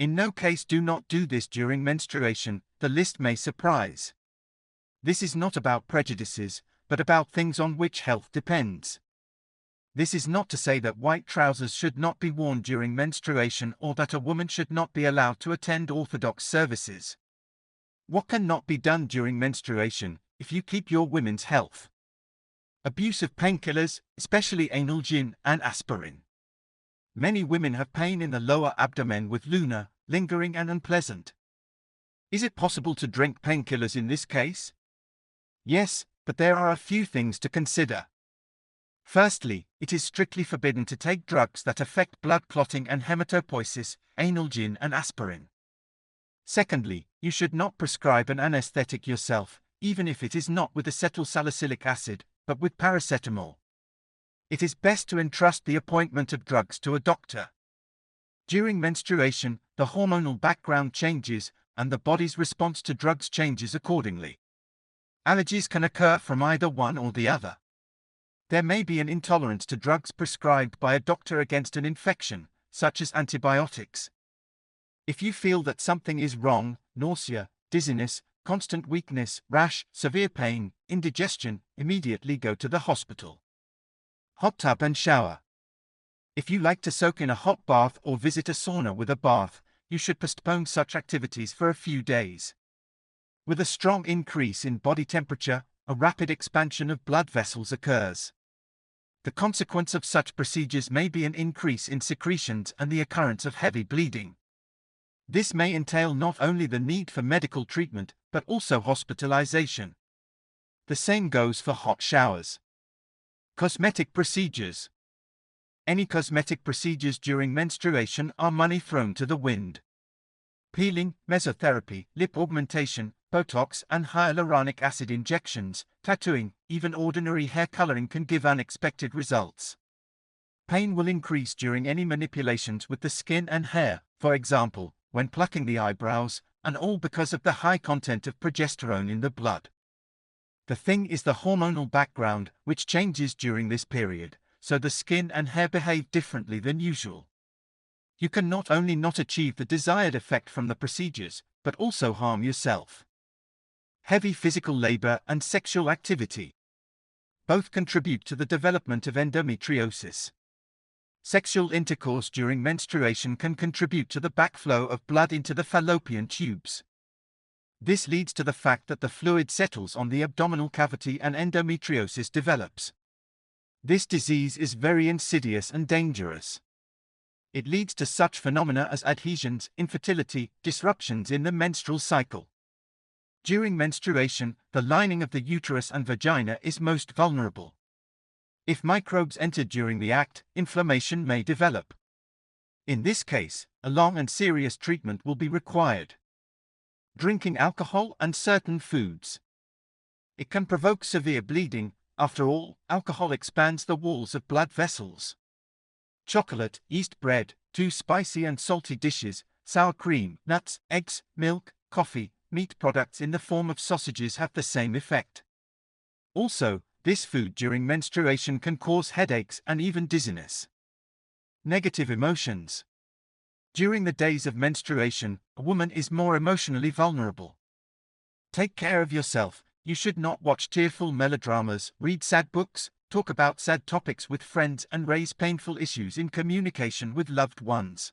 In no case do not do this during menstruation, the list may surprise. This is not about prejudices, but about things on which health depends. This is not to say that white trousers should not be worn during menstruation or that a woman should not be allowed to attend Orthodox services. What can not be done during menstruation, if you keep your women's health? Abuse of painkillers, especially analgin and aspirin. Many women have pain in the lower abdomen with lunar, lingering and unpleasant. Is it possible to drink painkillers in this case? Yes, but there are a few things to consider. Firstly, it is strictly forbidden to take drugs that affect blood clotting and hematopoiesis, analgin and aspirin. Secondly, you should not prescribe an anesthetic yourself, even if it is not with acetylsalicylic acid, but with paracetamol. It is best to entrust the appointment of drugs to a doctor. During menstruation, the hormonal background changes, and the body's response to drugs changes accordingly. Allergies can occur from either one or the other. There may be an intolerance to drugs prescribed by a doctor against an infection, such as antibiotics. If you feel that something is wrong, nausea, dizziness, constant weakness, rash, severe pain, indigestion, immediately go to the hospital. Hot tub and shower. If you like to soak in a hot bath or visit a sauna with a bath, you should postpone such activities for a few days. With a strong increase in body temperature, a rapid expansion of blood vessels occurs. The consequence of such procedures may be an increase in secretions and the occurrence of heavy bleeding. This may entail not only the need for medical treatment, but also hospitalization. The same goes for hot showers. Cosmetic procedures. Any cosmetic procedures during menstruation are money thrown to the wind. Peeling, mesotherapy, lip augmentation, Botox and hyaluronic acid injections, tattooing, even ordinary hair coloring can give unexpected results. Pain will increase during any manipulations with the skin and hair, for example, when plucking the eyebrows, and all because of the high content of progesterone in the blood. The thing is the hormonal background, which changes during this period, so the skin and hair behave differently than usual. You can not only not achieve the desired effect from the procedures, but also harm yourself. Heavy physical labor and sexual activity. Both contribute to the development of endometriosis. Sexual intercourse during menstruation can contribute to the backflow of blood into the fallopian tubes. This leads to the fact that the fluid settles on the abdominal cavity and endometriosis develops. This disease is very insidious and dangerous. It leads to such phenomena as adhesions, infertility, disruptions in the menstrual cycle. During menstruation, the lining of the uterus and vagina is most vulnerable. If microbes enter during the act, inflammation may develop. In this case, a long and serious treatment will be required. Drinking alcohol and certain foods. It can provoke severe bleeding. After all, alcohol expands the walls of blood vessels. Chocolate, yeast bread, too spicy and salty dishes, sour cream, nuts, eggs, milk, coffee, meat products in the form of sausages have the same effect. Also, this food during menstruation can cause headaches and even dizziness. Negative emotions. During the days of menstruation, a woman is more emotionally vulnerable. Take care of yourself. You should not watch tearful melodramas, read sad books, talk about sad topics with friends, and raise painful issues in communication with loved ones.